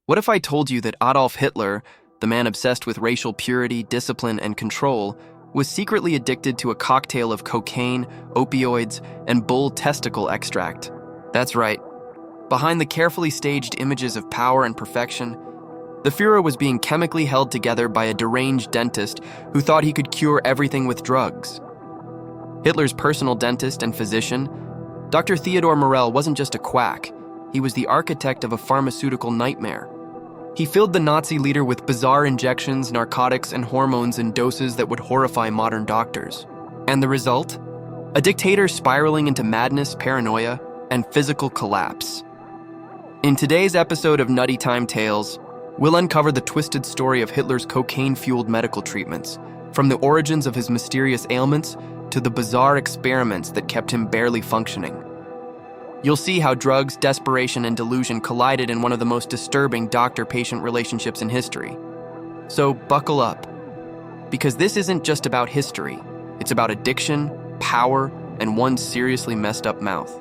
What if I told you that Adolf Hitler, the man obsessed with racial purity, discipline, and control, was secretly addicted to a cocktail of cocaine, opioids, and bull testicle extract? That's right. Behind the carefully staged images of power and perfection, the Führer was being chemically held together by a deranged dentist who thought he could cure everything with drugs. Hitler's personal dentist and physician, Dr. Theodor Morell, wasn't just a quack. He was the architect of a pharmaceutical nightmare. He filled the Nazi leader with bizarre injections, narcotics, and hormones in doses that would horrify modern doctors. And the result? A dictator spiraling into madness, paranoia, and physical collapse. In today's episode of Nutty Time Tales, we'll uncover the twisted story of Hitler's cocaine-fueled medical treatments, from the origins of his mysterious ailments to the bizarre experiments that kept him barely functioning. You'll see how drugs, desperation, and delusion collided in one of the most disturbing doctor-patient relationships in history. So buckle up, because this isn't just about history. It's about addiction, power, and one seriously messed up mouth.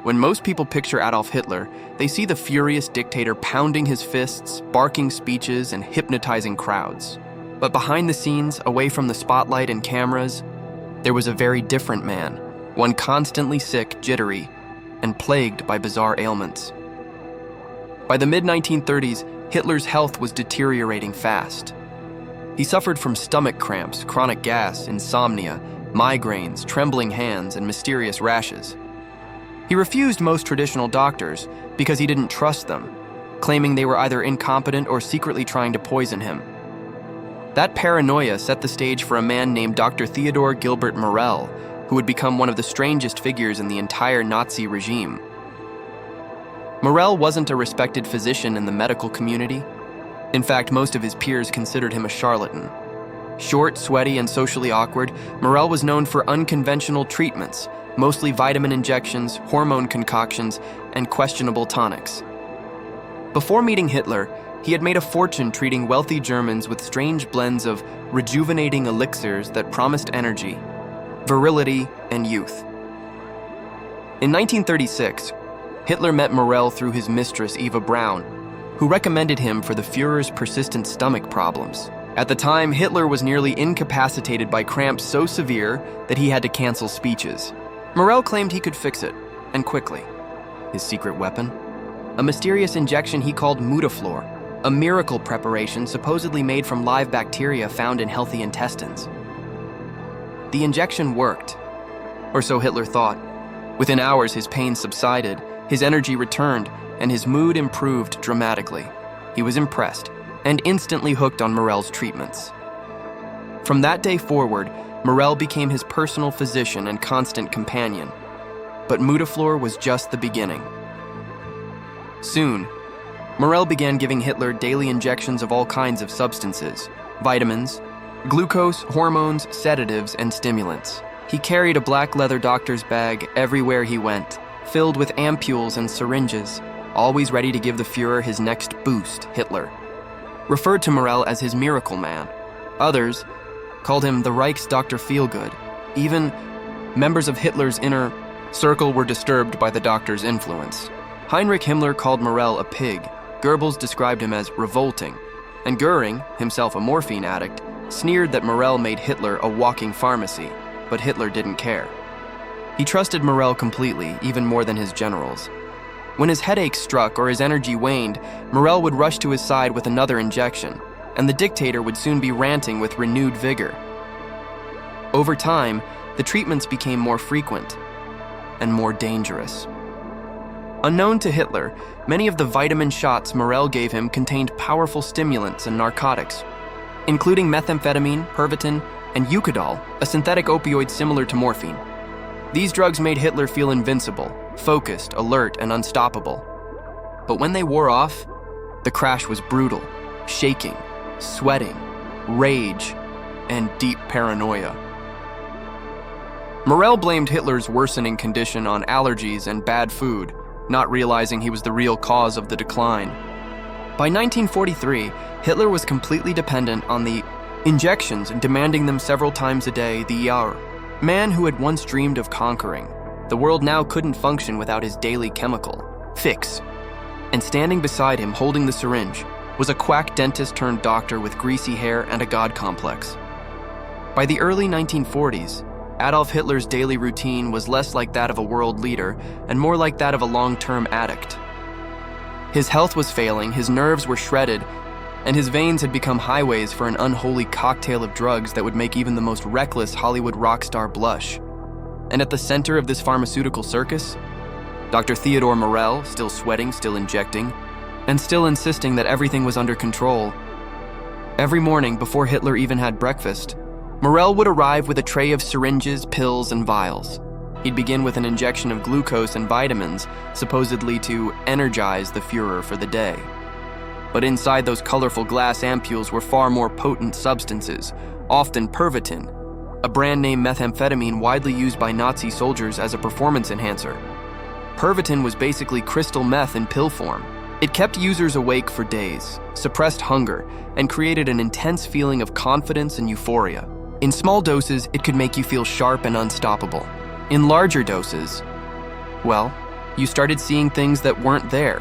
When most people picture Adolf Hitler, they see the furious dictator pounding his fists, barking speeches, and hypnotizing crowds. But behind the scenes, away from the spotlight and cameras, there was a very different man. One constantly sick, jittery, and plagued by bizarre ailments. By the mid-1930s, Hitler's health was deteriorating fast. He suffered from stomach cramps, chronic gas, insomnia, migraines, trembling hands, and mysterious rashes. He refused most traditional doctors because he didn't trust them, claiming they were either incompetent or secretly trying to poison him. That paranoia set the stage for a man named Dr. Theodor Gilbert Morell, who would become one of the strangest figures in the entire Nazi regime. Morell wasn't a respected physician in the medical community. In fact, most of his peers considered him a charlatan. Short, sweaty, and socially awkward, Morell was known for unconventional treatments, mostly vitamin injections, hormone concoctions, and questionable tonics. Before meeting Hitler, he had made a fortune treating wealthy Germans with strange blends of rejuvenating elixirs that promised energy, virility, and youth. In 1936, Hitler met Morell through his mistress, Eva Braun, who recommended him for the Führer's persistent stomach problems. At the time, Hitler was nearly incapacitated by cramps so severe that he had to cancel speeches. Morell claimed he could fix it, and quickly. His secret weapon? A mysterious injection he called Mutaflor, a miracle preparation supposedly made from live bacteria found in healthy intestines. The injection worked, or so Hitler thought. Within hours, his pain subsided, his energy returned, and his mood improved dramatically. He was impressed and instantly hooked on Morell's treatments. From that day forward, Morell became his personal physician and constant companion. But Mutaflor was just the beginning. Soon, Morell began giving Hitler daily injections of all kinds of substances, vitamins, glucose, hormones, sedatives, and stimulants. He carried a black leather doctor's bag everywhere he went, filled with ampules and syringes, always ready to give the Führer his next boost, Hitler. Referred to Morell as his miracle man. Others called him the Reich's Dr. Feelgood. Even members of Hitler's inner circle were disturbed by the doctor's influence. Heinrich Himmler called Morell a pig. Goebbels described him as revolting. And Goering, himself a morphine addict, sneered that Morell made Hitler a walking pharmacy, but Hitler didn't care. He trusted Morell completely, even more than his generals. When his headache struck or his energy waned, Morell would rush to his side with another injection, and the dictator would soon be ranting with renewed vigor. Over time, the treatments became more frequent and more dangerous. Unknown to Hitler, many of the vitamin shots Morell gave him contained powerful stimulants and narcotics, including methamphetamine, Pervitin, and Eucadol, a synthetic opioid similar to morphine. These drugs made Hitler feel invincible, focused, alert, and unstoppable. But when they wore off, the crash was brutal, shaking, sweating, rage, and deep paranoia. Morell blamed Hitler's worsening condition on allergies and bad food, not realizing he was the real cause of the decline. By 1943, Hitler was completely dependent on the injections and demanding them several times a day, the man who had once dreamed of conquering. The world now couldn't function without his daily chemical fix. And standing beside him, holding the syringe, was a quack dentist turned doctor with greasy hair and a god complex. By the early 1940s, Adolf Hitler's daily routine was less like that of a world leader and more like that of a long-term addict. His health was failing, his nerves were shredded, and his veins had become highways for an unholy cocktail of drugs that would make even the most reckless Hollywood rock star blush. And at the center of this pharmaceutical circus, Dr. Theodor Morell, still sweating, still injecting, and still insisting that everything was under control. Every morning, before Hitler even had breakfast, Morell would arrive with a tray of syringes, pills, and vials. He'd begin with an injection of glucose and vitamins, supposedly to energize the Führer for the day. But inside those colorful glass ampules were far more potent substances, often Pervitin, a brand-name methamphetamine widely used by Nazi soldiers as a performance enhancer. Pervitin was basically crystal meth in pill form. It kept users awake for days, suppressed hunger, and created an intense feeling of confidence and euphoria. In small doses, it could make you feel sharp and unstoppable. In larger doses, well, you started seeing things that weren't there.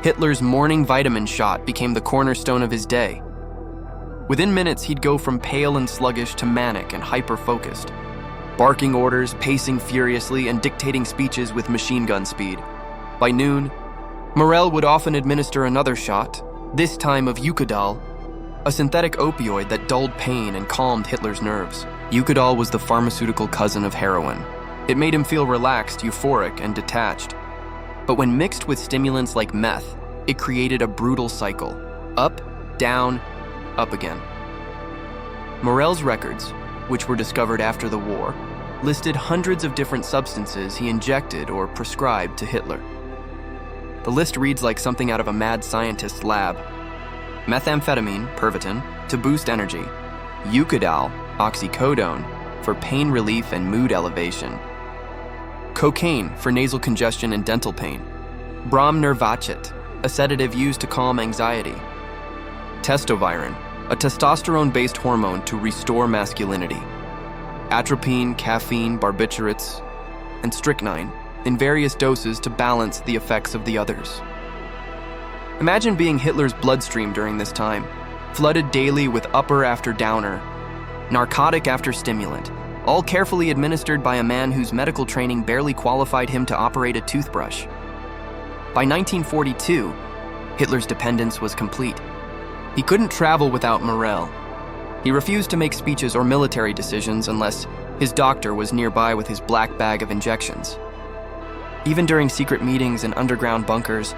Hitler's morning vitamin shot became the cornerstone of his day. Within minutes, he'd go from pale and sluggish to manic and hyper-focused, barking orders, pacing furiously, and dictating speeches with machine gun speed. By noon, Morell would often administer another shot, this time of Eucadal, a synthetic opioid that dulled pain and calmed Hitler's nerves. Eucadal was the pharmaceutical cousin of heroin. It made him feel relaxed, euphoric, and detached. But when mixed with stimulants like meth, it created a brutal cycle. Up, down, up again. Morell's records, which were discovered after the war, listed hundreds of different substances he injected or prescribed to Hitler. The list reads like something out of a mad scientist's lab. Methamphetamine, Pervitin, to boost energy. Eucadal, oxycodone, for pain relief and mood elevation. Cocaine, for nasal congestion and dental pain. Bromnervachet, a sedative used to calm anxiety. Testovirin, a testosterone-based hormone to restore masculinity. Atropine, caffeine, barbiturates, and strychnine, in various doses to balance the effects of the others. Imagine being Hitler's bloodstream during this time, flooded daily with upper after downer, narcotic after stimulant, all carefully administered by a man whose medical training barely qualified him to operate a toothbrush. By 1942, Hitler's dependence was complete. He couldn't travel without Morell. He refused to make speeches or military decisions unless his doctor was nearby with his black bag of injections. Even during secret meetings in underground bunkers,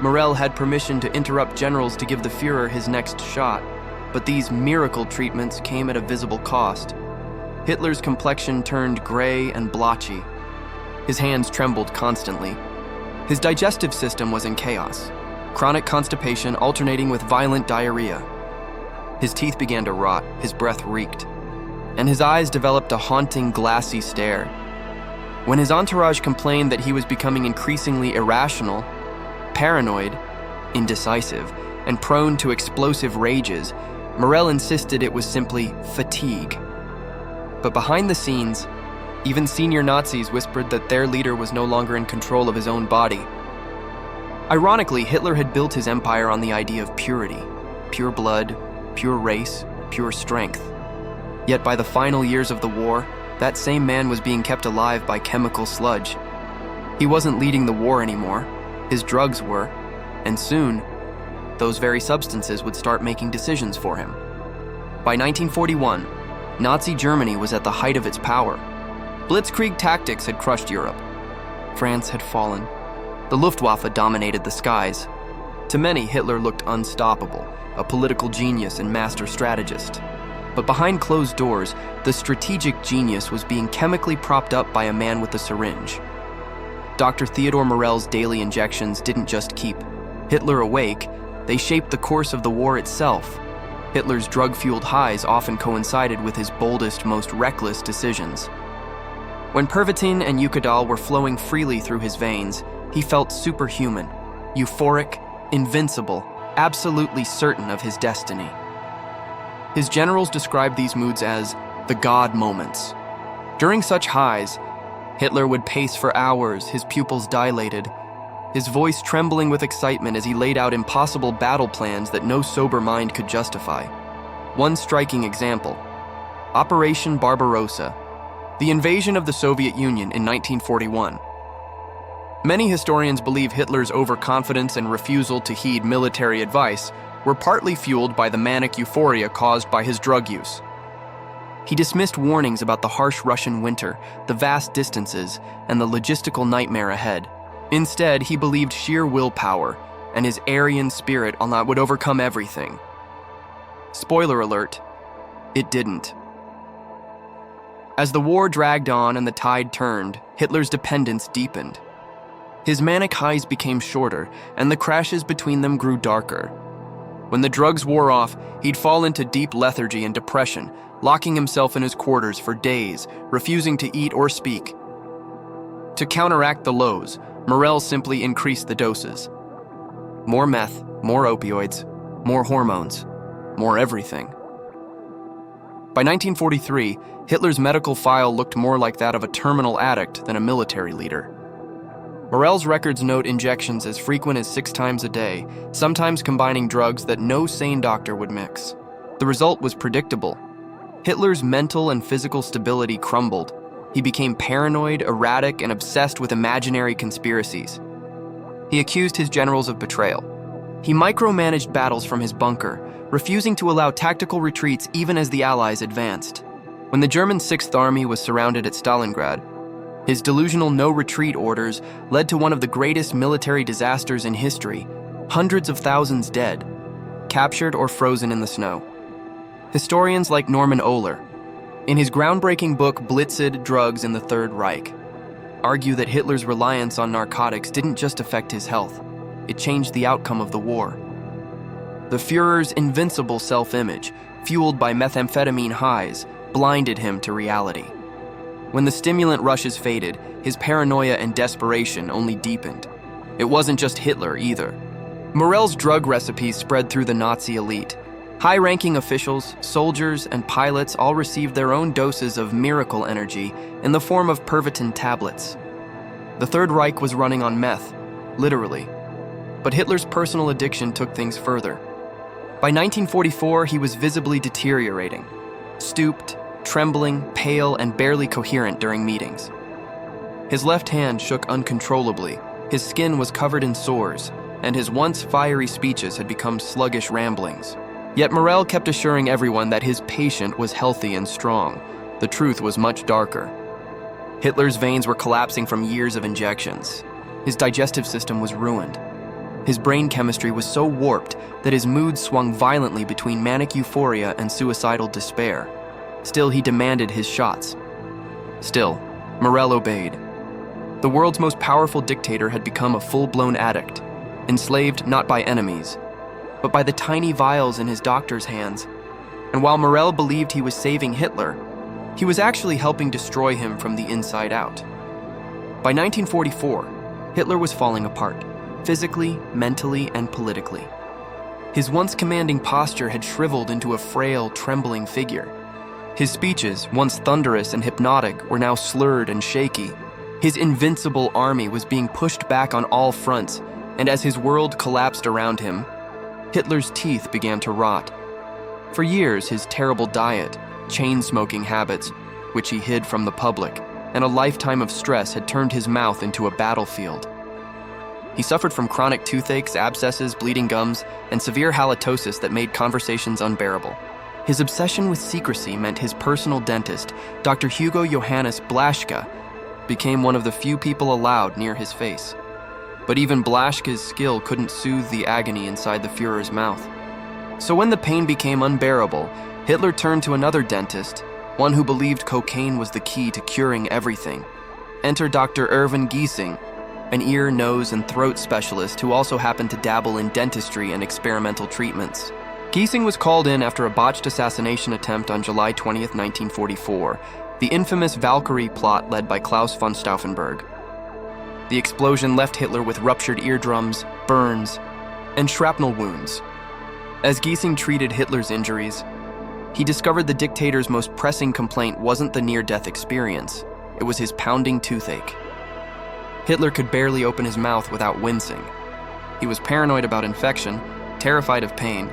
Morell had permission to interrupt generals to give the Führer his next shot, but these miracle treatments came at a visible cost. Hitler's complexion turned gray and blotchy. His hands trembled constantly. His digestive system was in chaos, chronic constipation alternating with violent diarrhea. His teeth began to rot, his breath reeked, and his eyes developed a haunting, glassy stare. When his entourage complained that he was becoming increasingly irrational, paranoid, indecisive, and prone to explosive rages, Morell insisted it was simply fatigue. But behind the scenes, even senior Nazis whispered that their leader was no longer in control of his own body. Ironically, Hitler had built his empire on the idea of purity, pure blood, pure race, pure strength. Yet by the final years of the war, that same man was being kept alive by chemical sludge. He wasn't leading the war anymore. His drugs were, and soon, those very substances would start making decisions for him. By 1941, Nazi Germany was at the height of its power. Blitzkrieg tactics had crushed Europe. France had fallen. The Luftwaffe dominated the skies. To many, Hitler looked unstoppable, a political genius and master strategist. But behind closed doors, the strategic genius was being chemically propped up by a man with a syringe. Dr. Theodor Morell's daily injections didn't just keep Hitler awake, they shaped the course of the war itself. Hitler's drug-fueled highs often coincided with his boldest, most reckless decisions. When Pervitin and Eucadal were flowing freely through his veins, he felt superhuman, euphoric, invincible, absolutely certain of his destiny. His generals described these moods as the God moments. During such highs, Hitler would pace for hours, his pupils dilated, his voice trembling with excitement as he laid out impossible battle plans that no sober mind could justify. One striking example: Operation Barbarossa, the invasion of the Soviet Union in 1941. Many historians believe Hitler's overconfidence and refusal to heed military advice were partly fueled by the manic euphoria caused by his drug use. He dismissed warnings about the harsh Russian winter, the vast distances, and the logistical nightmare ahead. Instead, he believed sheer willpower and his Aryan spirit would overcome everything. Spoiler alert, it didn't. As the war dragged on and the tide turned, Hitler's dependence deepened. His manic highs became shorter, and the crashes between them grew darker. When the drugs wore off, he'd fall into deep lethargy and depression, locking himself in his quarters for days, refusing to eat or speak. To counteract the lows, Morell simply increased the doses. More meth, more opioids, more hormones, more everything. By 1943, Hitler's medical file looked more like that of a terminal addict than a military leader. Morell's records note injections as frequent as 6 times a day, sometimes combining drugs that no sane doctor would mix. The result was predictable. Hitler's mental and physical stability crumbled. He became paranoid, erratic, and obsessed with imaginary conspiracies. He accused his generals of betrayal. He micromanaged battles from his bunker, refusing to allow tactical retreats even as the Allies advanced. When the German Sixth Army was surrounded at Stalingrad, his delusional no-retreat orders led to one of the greatest military disasters in history, hundreds of thousands dead, captured or frozen in the snow. Historians like Norman Ohler, in his groundbreaking book Blitzed: Drugs in the Third Reich, argue that Hitler's reliance on narcotics didn't just affect his health, it changed the outcome of the war. The Führer's invincible self-image, fueled by methamphetamine highs, blinded him to reality. When the stimulant rushes faded, his paranoia and desperation only deepened. It wasn't just Hitler either. Morell's drug recipes spread through the Nazi elite. High-ranking officials, soldiers, and pilots all received their own doses of miracle energy in the form of Pervitin tablets. The Third Reich was running on meth, literally. But Hitler's personal addiction took things further. By 1944, he was visibly deteriorating, stooped, trembling, pale, and barely coherent during meetings. His left hand shook uncontrollably, his skin was covered in sores, and his once fiery speeches had become sluggish ramblings. Yet Morell kept assuring everyone that his patient was healthy and strong. The truth was much darker. Hitler's veins were collapsing from years of injections. His digestive system was ruined. His brain chemistry was so warped that his mood swung violently between manic euphoria and suicidal despair. Still, he demanded his shots. Still, Morell obeyed. The world's most powerful dictator had become a full-blown addict, enslaved not by enemies, but by the tiny vials in his doctor's hands. And while Morell believed he was saving Hitler, he was actually helping destroy him from the inside out. By 1944, Hitler was falling apart, physically, mentally, and politically. His once commanding posture had shriveled into a frail, trembling figure. His speeches, once thunderous and hypnotic, were now slurred and shaky. His invincible army was being pushed back on all fronts, and as his world collapsed around him, Hitler's teeth began to rot. For years, his terrible diet, chain-smoking habits, which he hid from the public, and a lifetime of stress had turned his mouth into a battlefield. He suffered from chronic toothaches, abscesses, bleeding gums, and severe halitosis that made conversations unbearable. His obsession with secrecy meant his personal dentist, Dr. Hugo Johannes Blaschke, became one of the few people allowed near his face. But even Blaschke's skill couldn't soothe the agony inside the Führer's mouth. So when the pain became unbearable, Hitler turned to another dentist, one who believed cocaine was the key to curing everything. Enter Dr. Erwin Giesing, an ear, nose, and throat specialist who also happened to dabble in dentistry and experimental treatments. Giesing was called in after a botched assassination attempt on July 20th, 1944, the infamous Valkyrie plot led by Klaus von Stauffenberg. The explosion left Hitler with ruptured eardrums, burns, and shrapnel wounds. As Giesing treated Hitler's injuries, he discovered the dictator's most pressing complaint wasn't the near-death experience, it was his pounding toothache. Hitler could barely open his mouth without wincing. He was paranoid about infection, terrified of pain,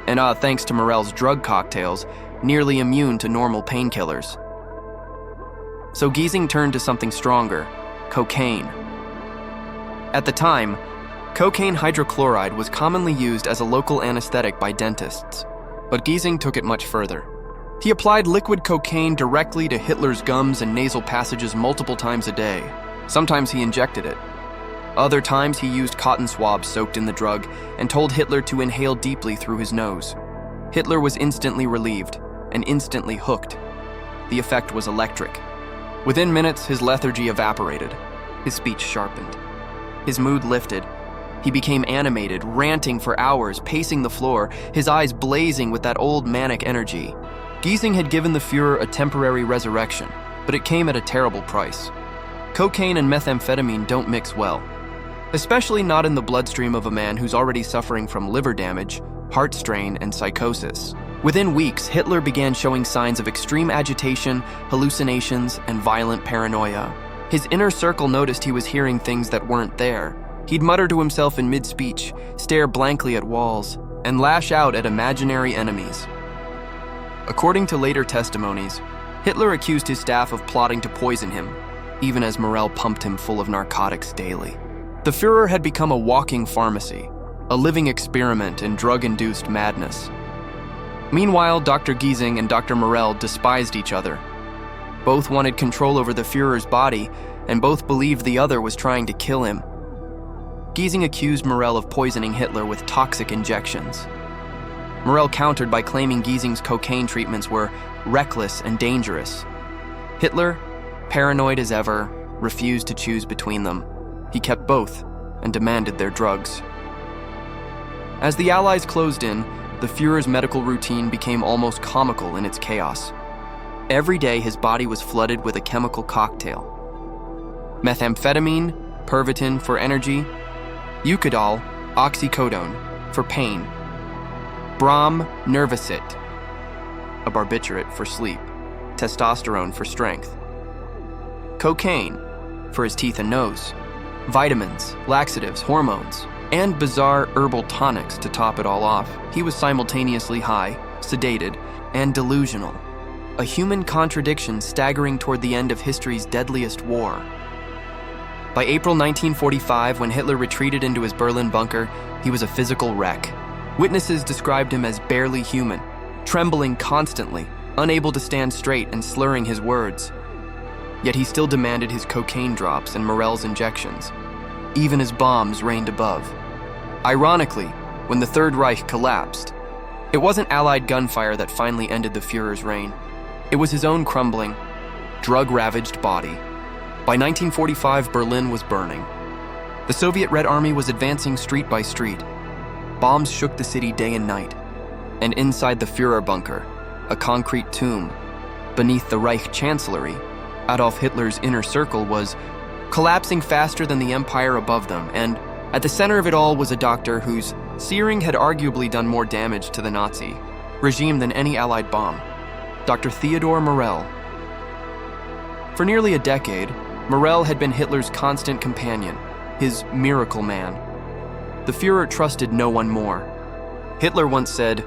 and thanks to Morell's drug cocktails, nearly immune to normal painkillers. So Giesing turned to something stronger, cocaine. At the time, cocaine hydrochloride was commonly used as a local anesthetic by dentists, but Giesing took it much further. He applied liquid cocaine directly to Hitler's gums and nasal passages multiple times a day. Sometimes he injected it. Other times he used cotton swabs soaked in the drug and told Hitler to inhale deeply through his nose. Hitler was instantly relieved and instantly hooked. The effect was electric. Within minutes, his lethargy evaporated. His speech sharpened. His mood lifted. He became animated, ranting for hours, pacing the floor, his eyes blazing with that old manic energy. Giesing had given the Führer a temporary resurrection, but it came at a terrible price. Cocaine and methamphetamine don't mix well, especially not in the bloodstream of a man who's already suffering from liver damage, heart strain, and psychosis. Within weeks, Hitler began showing signs of extreme agitation, hallucinations, and violent paranoia. His inner circle noticed he was hearing things that weren't there. He'd mutter to himself in mid-speech, stare blankly at walls, and lash out at imaginary enemies. According to later testimonies, Hitler accused his staff of plotting to poison him, even as Morell pumped him full of narcotics daily. The Führer had become a walking pharmacy, a living experiment in drug-induced madness. Meanwhile, Dr. Giesing and Dr. Morell despised each other. Both wanted control over the Führer's body, and both believed the other was trying to kill him. Giesing accused Morell of poisoning Hitler with toxic injections. Morell countered by claiming Giesing's cocaine treatments were reckless and dangerous. Hitler, paranoid as ever, refused to choose between them. He kept both and demanded their drugs. As the Allies closed in, the Führer's medical routine became almost comical in its chaos. Every day his body was flooded with a chemical cocktail. Methamphetamine, Pervitin for energy, Eucadol, oxycodone for pain, Brom Nervicit, a barbiturate for sleep, testosterone for strength, cocaine for his teeth and nose, vitamins, laxatives, hormones, and bizarre herbal tonics to top it all off. He was simultaneously high, sedated, and delusional, a human contradiction staggering toward the end of history's deadliest war. By April 1945, when Hitler retreated into his Berlin bunker, he was a physical wreck. Witnesses described him as barely human, trembling constantly, unable to stand straight and slurring his words. Yet he still demanded his cocaine drops and Morell's injections, even as bombs rained above. Ironically, when the Third Reich collapsed, it wasn't Allied gunfire that finally ended the Führer's reign. It was his own crumbling, drug-ravaged body. By 1945, Berlin was burning. The Soviet Red Army was advancing street by street. Bombs shook the city day and night. And inside the Führer bunker, a concrete tomb, beneath the Reich Chancellery, Adolf Hitler's inner circle was collapsing faster than the empire above them, and at the center of it all was a doctor whose searing had arguably done more damage to the Nazi regime than any Allied bomb, Dr. Theodor Morell. For nearly a decade, Morell had been Hitler's constant companion, his miracle man. The Führer trusted no one more. Hitler once said,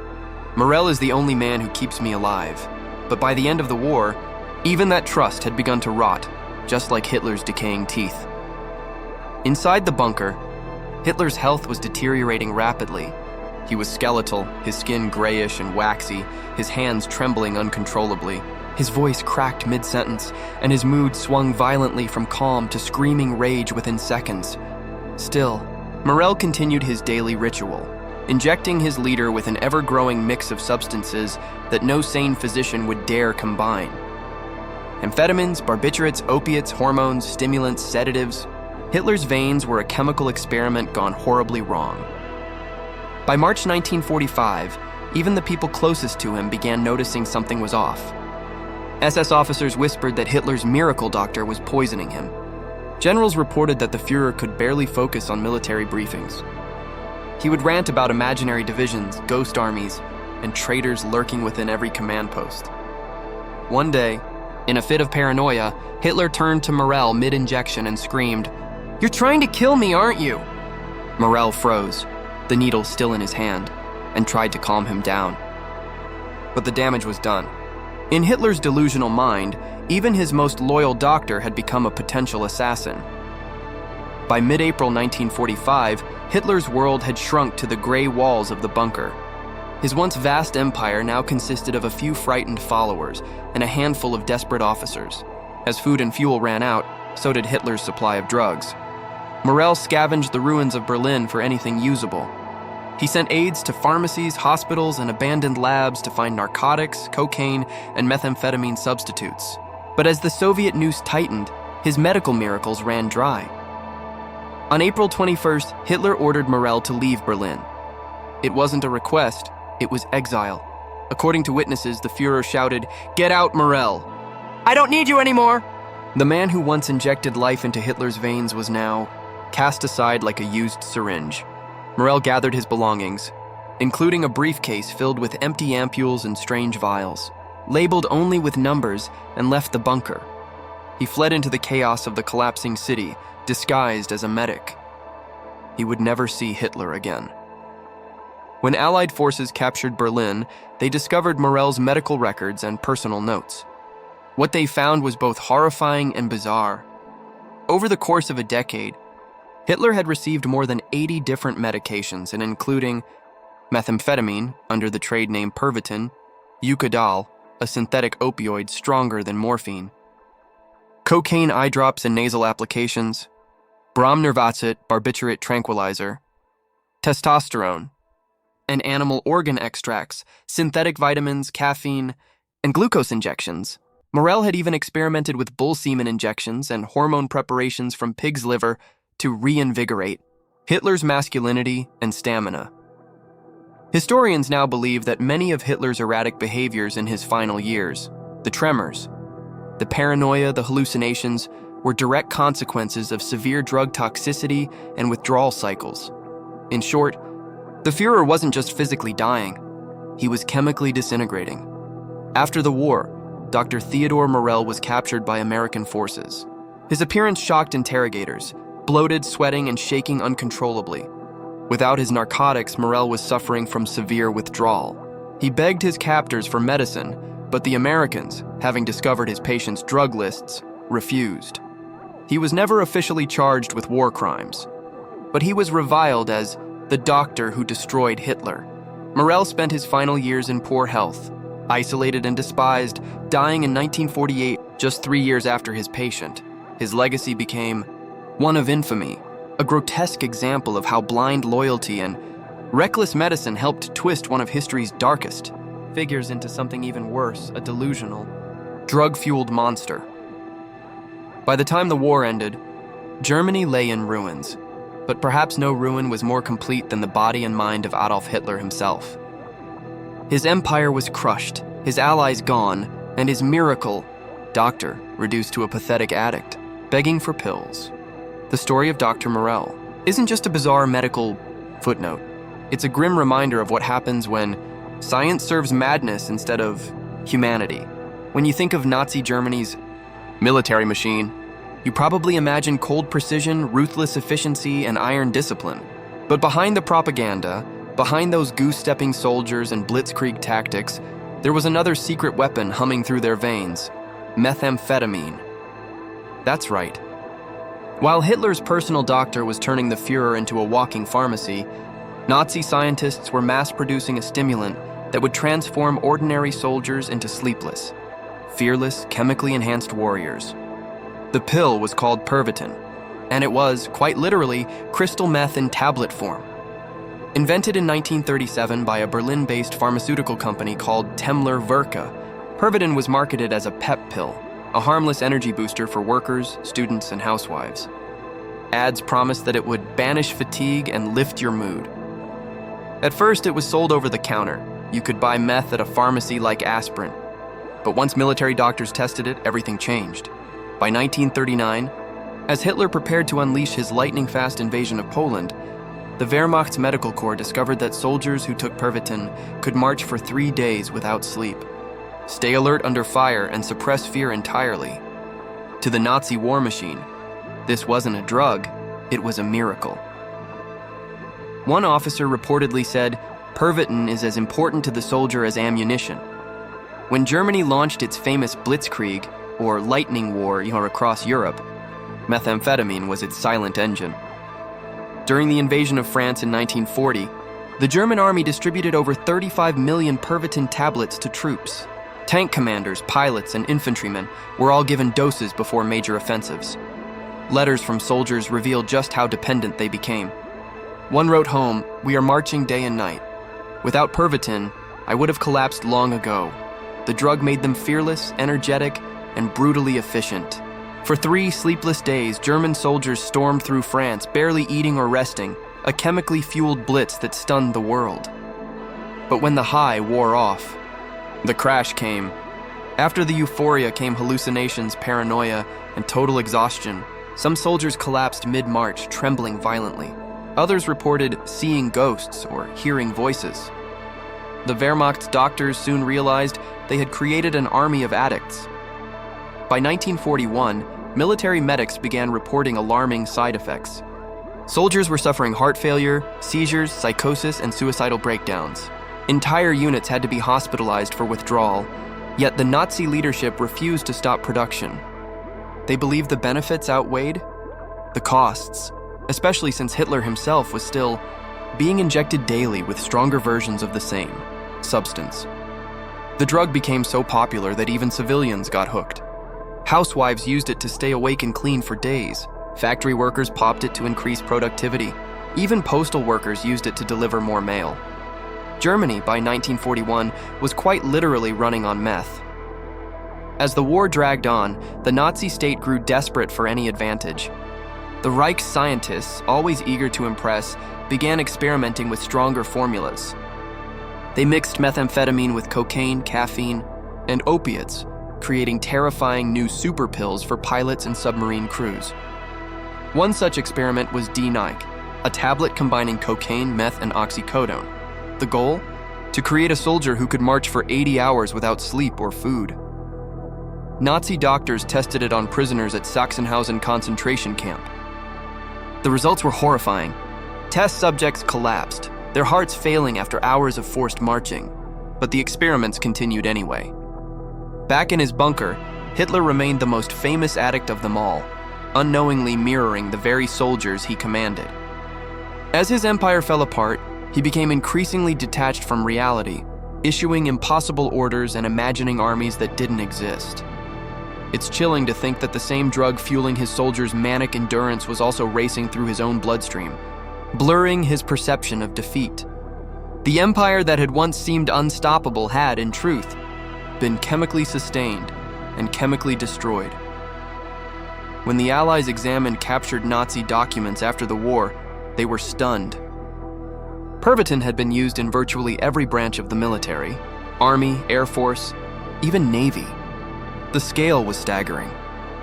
"Morell is the only man who keeps me alive." But by the end of the war, even that trust had begun to rot, just like Hitler's decaying teeth. Inside the bunker, Hitler's health was deteriorating rapidly. He was skeletal, his skin grayish and waxy, his hands trembling uncontrollably. His voice cracked mid-sentence, and his mood swung violently from calm to screaming rage within seconds. Still, Morell continued his daily ritual, injecting his leader with an ever-growing mix of substances that no sane physician would dare combine. Amphetamines, barbiturates, opiates, hormones, stimulants, sedatives. Hitler's veins were a chemical experiment gone horribly wrong. By March 1945, even the people closest to him began noticing something was off. SS officers whispered that Hitler's miracle doctor was poisoning him. Generals reported that the Führer could barely focus on military briefings. He would rant about imaginary divisions, ghost armies, and traitors lurking within every command post. One day, in a fit of paranoia, Hitler turned to Morell mid-injection and screamed, You're trying to kill me, aren't you? Morell froze, the needle still in his hand, and tried to calm him down. But the damage was done. In Hitler's delusional mind, even his most loyal doctor had become a potential assassin. By mid-April 1945, Hitler's world had shrunk to the gray walls of the bunker. His once vast empire now consisted of a few frightened followers and a handful of desperate officers. As food and fuel ran out, so did Hitler's supply of drugs. Morell scavenged the ruins of Berlin for anything usable. He sent aides to pharmacies, hospitals, and abandoned labs to find narcotics, cocaine, and methamphetamine substitutes. But as the Soviet noose tightened, his medical miracles ran dry. On April 21st, Hitler ordered Morell to leave Berlin. It wasn't a request, it was exile. According to witnesses, the Führer shouted, "Get out, Morell! I don't need you anymore!" The man who once injected life into Hitler's veins was now cast aside like a used syringe. Morell gathered his belongings, including a briefcase filled with empty ampules and strange vials, labeled only with numbers, and left the bunker. He fled into the chaos of the collapsing city, disguised as a medic. He would never see Hitler again. When Allied forces captured Berlin, they discovered Morell's medical records and personal notes. What they found was both horrifying and bizarre. Over the course of a decade, Hitler had received more than 80 different medications, and including methamphetamine, under the trade name Pervitin, Eucadol, a synthetic opioid stronger than morphine, cocaine eye drops and nasal applications, bromnervazit barbiturate tranquilizer, testosterone, and animal organ extracts, synthetic vitamins, caffeine, and glucose injections. Morell had even experimented with bull semen injections and hormone preparations from pig's liver to reinvigorate Hitler's masculinity and stamina. Historians now believe that many of Hitler's erratic behaviors in his final years, the tremors, the paranoia, the hallucinations, were direct consequences of severe drug toxicity and withdrawal cycles. In short, the Führer wasn't just physically dying, he was chemically disintegrating. After the war, Dr. Theodor Morell was captured by American forces. His appearance shocked interrogators, bloated, sweating, and shaking uncontrollably. Without his narcotics, Morell was suffering from severe withdrawal. He begged his captors for medicine, but the Americans, having discovered his patient's drug lists, refused. He was never officially charged with war crimes, but he was reviled as the doctor who destroyed Hitler. Morell spent his final years in poor health, isolated and despised, dying in 1948, just 3 years after his patient. His legacy became one of infamy, a grotesque example of how blind loyalty and reckless medicine helped twist one of history's darkest figures into something even worse, a delusional, drug-fueled monster. By the time the war ended, Germany lay in ruins, but perhaps no ruin was more complete than the body and mind of Adolf Hitler himself. His empire was crushed, his allies gone, and his miracle doctor reduced to a pathetic addict, begging for pills. The story of Dr. Morell isn't just a bizarre medical footnote. It's a grim reminder of what happens when science serves madness instead of humanity. When you think of Nazi Germany's military machine, you probably imagine cold precision, ruthless efficiency, and iron discipline. But behind the propaganda, behind those goose-stepping soldiers and blitzkrieg tactics, there was another secret weapon humming through their veins: methamphetamine. That's right. While Hitler's personal doctor was turning the Führer into a walking pharmacy, Nazi scientists were mass-producing a stimulant that would transform ordinary soldiers into sleepless, fearless, chemically enhanced warriors. The pill was called Pervitin, and it was, quite literally, crystal meth in tablet form. Invented in 1937 by a Berlin-based pharmaceutical company called Temmler-Verka, Pervitin was marketed as a pep pill, a harmless energy booster for workers, students, and housewives. Ads promised that it would banish fatigue and lift your mood. At first, it was sold over the counter. You could buy meth at a pharmacy like aspirin. But once military doctors tested it, everything changed. By 1939, as Hitler prepared to unleash his lightning-fast invasion of Poland, the Wehrmacht's medical corps discovered that soldiers who took Pervitin could march for 3 days without sleep, stay alert under fire, and suppress fear entirely. To the Nazi war machine, this wasn't a drug, It was a miracle. One officer reportedly said, "Pervitin is as important to the soldier as ammunition." When Germany launched its famous Blitzkrieg, or lightning war, across Europe, methamphetamine was its silent engine. During the invasion of France in 1940, the German army distributed over 35 million Pervitin tablets to troops. Tank commanders, pilots, and infantrymen were all given doses before major offensives. Letters from soldiers revealed just how dependent they became. One wrote home, "We are marching day and night. Without Pervitin, I would have collapsed long ago. The drug made them fearless, energetic, and brutally efficient." For 3 sleepless days, German soldiers stormed through France, barely eating or resting, a chemically fueled blitz that stunned the world. But when the high wore off, the crash came. After the euphoria came hallucinations, paranoia, and total exhaustion. Some soldiers collapsed mid-march, trembling violently. Others reported seeing ghosts or hearing voices. The Wehrmacht's doctors soon realized they had created an army of addicts. By 1941, military medics began reporting alarming side effects. Soldiers were suffering heart failure, seizures, psychosis, and suicidal breakdowns. Entire units had to be hospitalized for withdrawal, yet the Nazi leadership refused to stop production. They believed the benefits outweighed the costs, especially since Hitler himself was still being injected daily with stronger versions of the same substance. The drug became so popular that even civilians got hooked. Housewives used it to stay awake and clean for days. Factory workers popped it to increase productivity. Even postal workers used it to deliver more mail. Germany, by 1941, was quite literally running on meth. As the war dragged on, the Nazi state grew desperate for any advantage. The Reich's scientists, always eager to impress, began experimenting with stronger formulas. They mixed methamphetamine with cocaine, caffeine, and opiates, creating terrifying new super pills for pilots and submarine crews. One such experiment was D-Nike, a tablet combining cocaine, meth, and oxycodone. The goal? To create a soldier who could march for 80 hours without sleep or food. Nazi doctors tested it on prisoners at Sachsenhausen concentration camp. The results were horrifying. Test subjects collapsed, their hearts failing after hours of forced marching, but the experiments continued anyway. Back in his bunker, Hitler remained the most famous addict of them all, unknowingly mirroring the very soldiers he commanded. As his empire fell apart, he became increasingly detached from reality, issuing impossible orders and imagining armies that didn't exist. It's chilling to think that the same drug fueling his soldiers' manic endurance was also racing through his own bloodstream, blurring his perception of defeat. The empire that had once seemed unstoppable had, in truth, been chemically sustained and chemically destroyed. When the Allies examined captured Nazi documents after the war, they were stunned. Pervitin had been used in virtually every branch of the military, Army, Air Force, even Navy. The scale was staggering.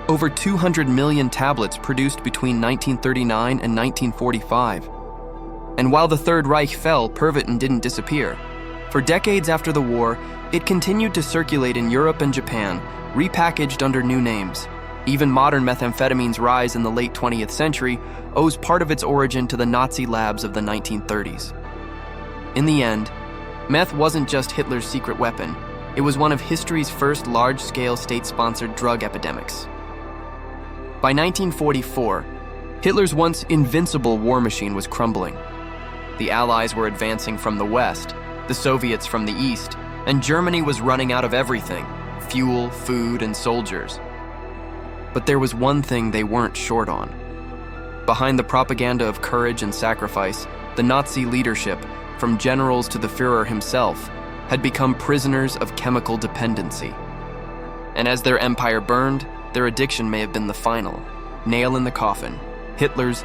Over 200 million tablets produced between 1939 and 1945. And while the Third Reich fell, Pervitin didn't disappear. For decades after the war, it continued to circulate in Europe and Japan, repackaged under new names. Even modern methamphetamine's rise in the late 20th century owes part of its origin to the Nazi labs of the 1930s. In the end, meth wasn't just Hitler's secret weapon. It was one of history's first large-scale state-sponsored drug epidemics. By 1944, Hitler's once invincible war machine was crumbling. The Allies were advancing from the west, the Soviets from the east, and Germany was running out of everything: fuel, food, and soldiers. But there was one thing they weren't short on. Behind the propaganda of courage and sacrifice, the Nazi leadership, from generals to the Führer himself, had become prisoners of chemical dependency. And as their empire burned, their addiction may have been the final nail in the coffin. Hitler's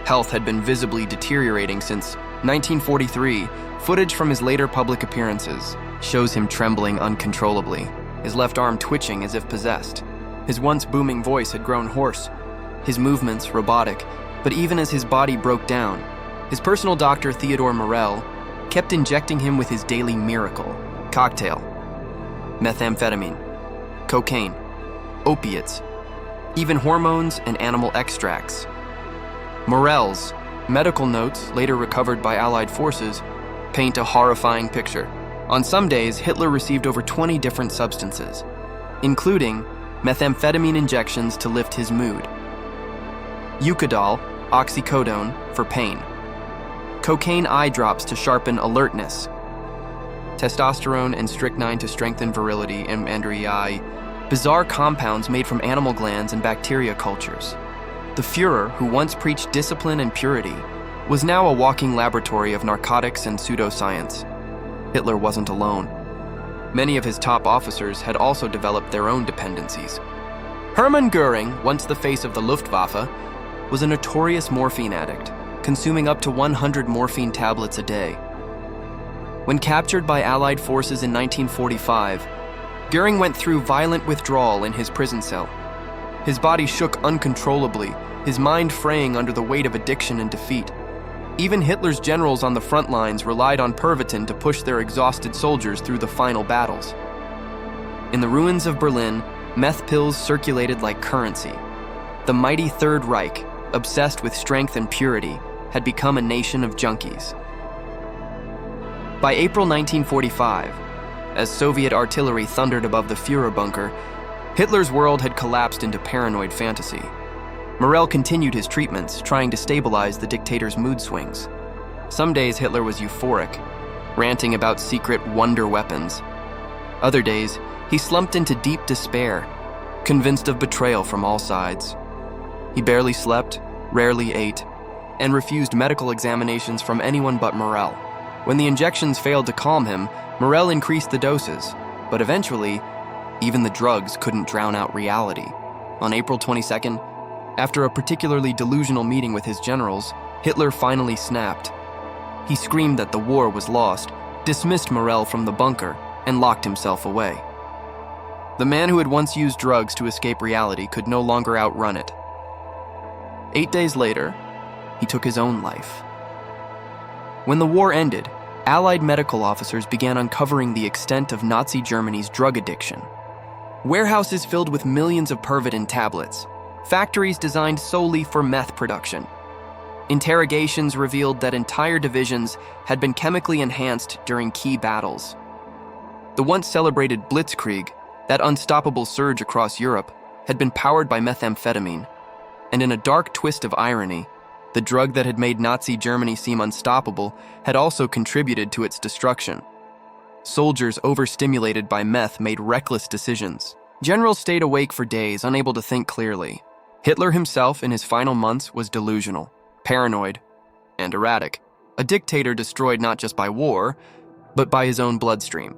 health had been visibly deteriorating since 1943. Footage from his later public appearances shows him trembling uncontrollably, his left arm twitching as if possessed. His once booming voice had grown hoarse, his movements robotic, but even as his body broke down, his personal doctor, Theodor Morell, kept injecting him with his daily miracle: cocktail, methamphetamine, cocaine, opiates, even hormones and animal extracts. Morell's medical notes, later recovered by Allied forces, paint a horrifying picture. On some days, Hitler received over 20 different substances, including methamphetamine injections to lift his mood, Eucadol, oxycodone, for pain, cocaine eye drops to sharpen alertness, testosterone and strychnine to strengthen virility, and WWII, bizarre compounds made from animal glands and bacteria cultures. The Führer, who once preached discipline and purity, was now a walking laboratory of narcotics and pseudoscience. Hitler wasn't alone. Many of his top officers had also developed their own dependencies. Hermann Göring, once the face of the Luftwaffe, was a notorious morphine addict, consuming up to 100 morphine tablets a day. When captured by Allied forces in 1945, Göring went through violent withdrawal in his prison cell. His body shook uncontrollably, his mind fraying under the weight of addiction and defeat. Even Hitler's generals on the front lines relied on Pervitin to push their exhausted soldiers through the final battles. In the ruins of Berlin, meth pills circulated like currency. The mighty Third Reich, obsessed with strength and purity, had become a nation of junkies. By April 1945, as Soviet artillery thundered above the Führer bunker, Hitler's world had collapsed into paranoid fantasy. Morell continued his treatments, trying to stabilize the dictator's mood swings. Some days Hitler was euphoric, ranting about secret wonder weapons. Other days, he slumped into deep despair, convinced of betrayal from all sides. He barely slept, rarely ate, and refused medical examinations from anyone but Morell. When the injections failed to calm him, Morell increased the doses, but eventually, even the drugs couldn't drown out reality. On April 22nd, after a particularly delusional meeting with his generals, Hitler finally snapped. He screamed that the war was lost, dismissed Morell from the bunker, and locked himself away. The man who had once used drugs to escape reality could no longer outrun it. 8 days later, he took his own life. When the war ended, Allied medical officers began uncovering the extent of Nazi Germany's drug addiction. Warehouses filled with millions of Pervitin tablets, factories designed solely for meth production. Interrogations revealed that entire divisions had been chemically enhanced during key battles. The once celebrated Blitzkrieg, that unstoppable surge across Europe, had been powered by methamphetamine. And in a dark twist of irony, the drug that had made Nazi Germany seem unstoppable had also contributed to its destruction. Soldiers overstimulated by meth made reckless decisions. Generals stayed awake for days, unable to think clearly. Hitler himself, in his final months, was delusional, paranoid, and erratic. A dictator destroyed not just by war, but by his own bloodstream.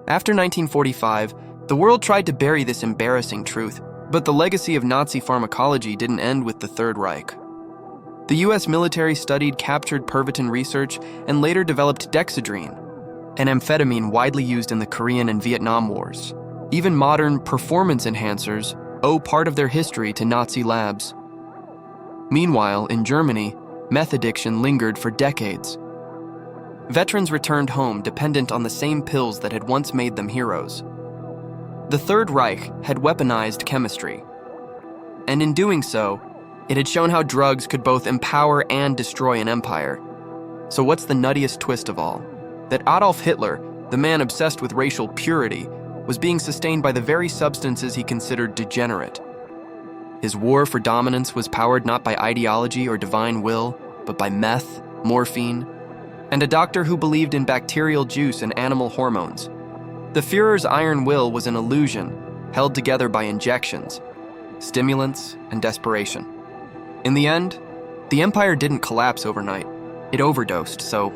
After 1945, the world tried to bury this embarrassing truth, but the legacy of Nazi pharmacology didn't end with the Third Reich. The US military studied captured Pervitin research and later developed dexedrine, an amphetamine widely used in the Korean and Vietnam Wars. Even modern performance enhancers owe part of their history to Nazi labs. Meanwhile, in Germany, meth addiction lingered for decades. Veterans returned home dependent on the same pills that had once made them heroes. The Third Reich had weaponized chemistry, and in doing so, it had shown how drugs could both empower and destroy an empire. So what's the nuttiest twist of all? That Adolf Hitler, the man obsessed with racial purity, was being sustained by the very substances he considered degenerate. His war for dominance was powered not by ideology or divine will, but by meth, morphine, and a doctor who believed in bacterial juice and animal hormones. The Führer's iron will was an illusion, held together by injections, stimulants, and desperation. In the end, the empire didn't collapse overnight. It overdosed, so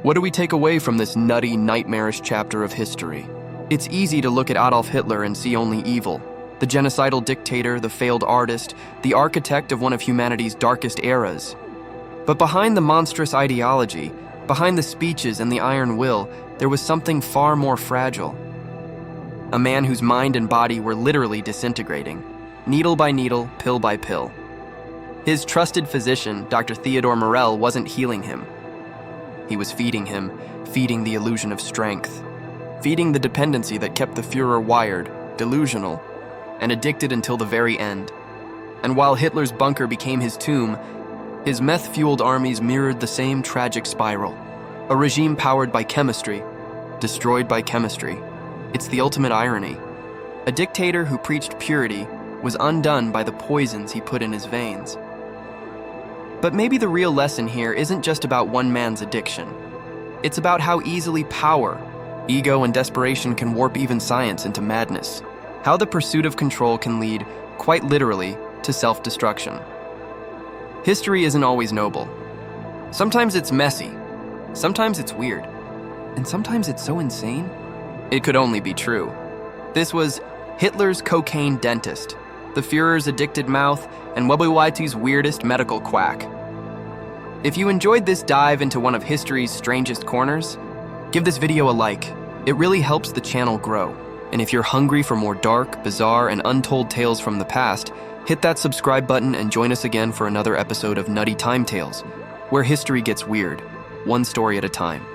what do we take away from this nutty, nightmarish chapter of history? It's easy to look at Adolf Hitler and see only evil. The genocidal dictator, the failed artist, the architect of one of humanity's darkest eras. But behind the monstrous ideology, behind the speeches and the iron will, there was something far more fragile. A man whose mind and body were literally disintegrating, needle by needle, pill by pill. His trusted physician, Dr. Theodor Morell, wasn't healing him. He was feeding him, feeding the illusion of strength, feeding the dependency that kept the Führer wired, delusional, and addicted until the very end. And while Hitler's bunker became his tomb, His meth-fueled armies mirrored the same tragic spiral. A regime powered by chemistry, destroyed by chemistry. It's the ultimate irony. A dictator who preached purity was undone by the poisons he put in his veins. But maybe the real lesson here isn't just about one man's addiction. It's about how easily power, ego, and desperation can warp even science into madness. How the pursuit of control can lead, quite literally, to self-destruction. History isn't always noble. Sometimes it's messy, sometimes it's weird, and sometimes it's so insane, it could only be true. This was Hitler's cocaine dentist, the Führer's addicted mouth, and WWII's weirdest medical quack. If you enjoyed this dive into one of history's strangest corners, give this video a like. It really helps the channel grow. And if you're hungry for more dark, bizarre, and untold tales from the past, hit that subscribe button and join us again for another episode of Nutty Time Tales, where history gets weird, one story at a time.